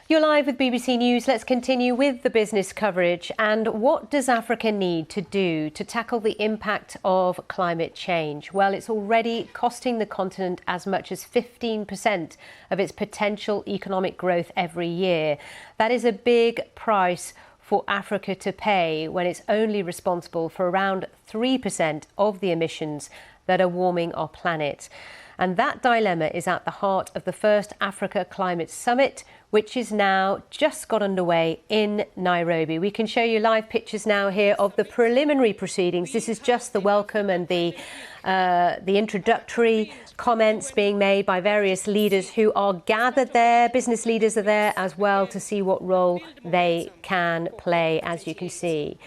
You're live with BBC News. Let's continue with the business coverage. And what does Africa need to do to tackle the impact of climate change? Well, it's already costing the continent as much as 15% of its potential economic growth every year. That is a big price for Africa to pay when it's only responsible for around 3% of the emissions that are warming our planet. And that dilemma is at the heart of the first Africa Climate Summit, which is now just got underway in Nairobi. We can show you live pictures now here of the preliminary proceedings. This is just the welcome and the introductory comments being made by various leaders who are gathered there. Business leaders are there as well to see what role they can play, as you can see.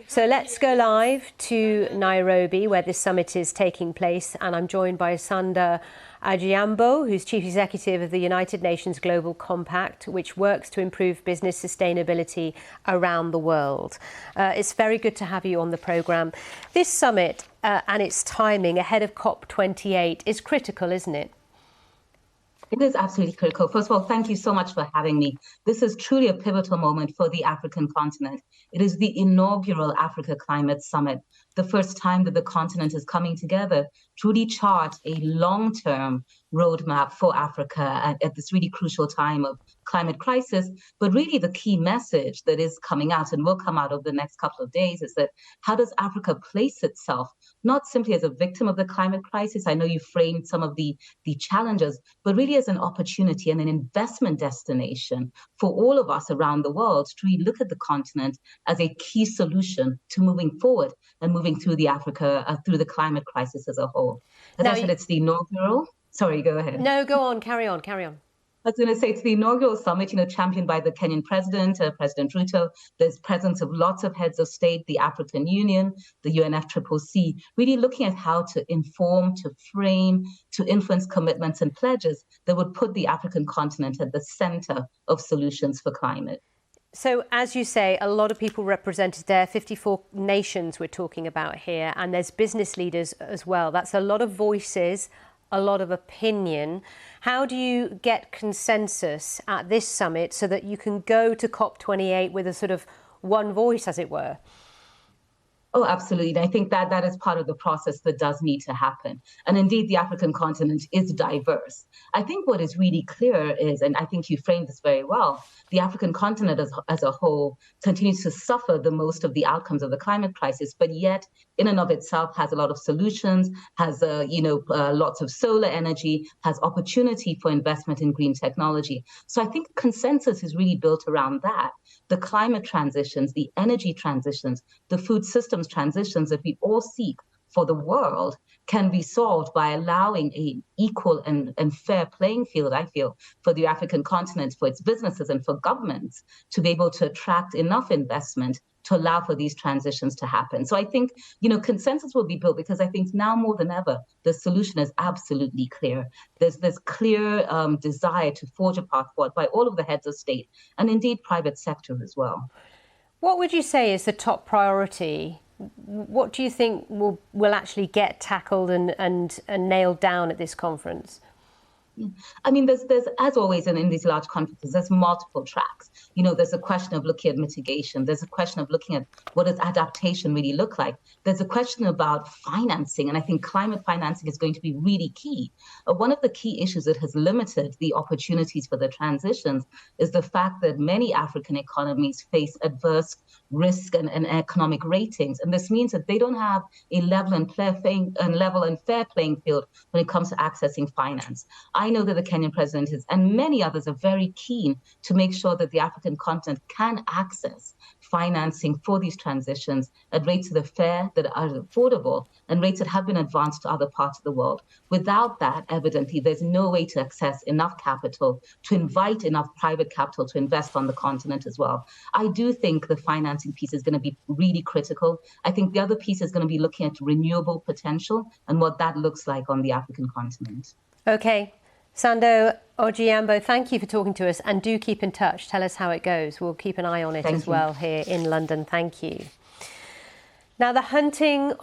So let's go live to Nairobi, where this summit is taking place. And I'm joined by Sanda, Ojiambo, who's Chief Executive of the United Nations Global Compact, which works to improve business sustainability around the world. It's very good to have you on the programme. This summit and its timing ahead of COP28 is critical, isn't it? It is absolutely critical. First of all, thank you so much for having me. This is truly a pivotal moment for the African continent. It is the inaugural Africa Climate Summit, the first time that the continent is coming together to really chart a long-term roadmap for Africa at this really crucial time of climate crisis. But really the key message that is coming out and will come out over the next couple of days is that how does Africa place itself, not simply as a victim of the climate crisis? I know you framed some of the challenges, but really as an opportunity and an investment destination for all of us around the world to really look at the continent as a key solution to moving forward and moving through through the climate crisis as a whole. As I said, it's the inaugural. Sorry, go ahead. No, go on, carry on. I was going to say it's the inaugural summit, championed by the Kenyan president, President Ruto. There's presence of lots of heads of state, the African Union, the UNFCCC, really looking at how to inform, to frame, to influence commitments and pledges that would put the African continent at the center of solutions for climate. So, as you say, a lot of people represented there, 54 nations we're talking about here, and there's business leaders as well. That's a lot of voices, a lot of opinion. How do you get consensus at this summit so that you can go to COP28 with a sort of one voice, as it were? Oh, absolutely. I think that is part of the process that does need to happen. And indeed, the African continent is diverse. I think what is really clear is, and I think you framed this very well, the African continent as a whole continues to suffer the most of the outcomes of the climate crisis, but yet in and of itself has a lot of solutions, has lots of solar energy, has opportunity for investment in green technology. So I think consensus is really built around that. The climate transitions, the energy transitions, the food systems transitions that we all seek for the world can be solved by allowing an equal and fair playing field, I feel, for the African continent, for its businesses and for governments to be able to attract enough investment to allow for these transitions to happen. So I think, consensus will be built because I think now more than ever, the solution is absolutely clear. There's this clear desire to forge a path forward by all of the heads of state and indeed private sector as well. What would you say is the top priority? What do you think will actually get tackled and nailed down at this conference? I mean, there's as always in these large conferences, there's multiple tracks. There's a question of looking at mitigation. There's a question of looking at what does adaptation really look like. There's a question about financing, and I think climate financing is going to be really key. One of the key issues that has limited the opportunities for the transitions is the fact that many African economies face adverse risk and economic ratings. And this means that they don't have a level and fair playing field when it comes to accessing finance. I know that the Kenyan president and many others are very keen to make sure that the African continent can access financing for these transitions at rates that are fair, that are affordable, and rates that have been advanced to other parts of the world. Without that, evidently, there's no way to access enough capital, to invite enough private capital to invest on the continent as well. I do think the financing piece is going to be really critical. I think the other piece is going to be looking at renewable potential and what that looks like on the African continent. Okay. Sanda, Ojiambo, thank you for talking to us, and do keep in touch. Tell us how it goes. We'll keep an eye on it as well here in London. Thank you. Now, the hunting of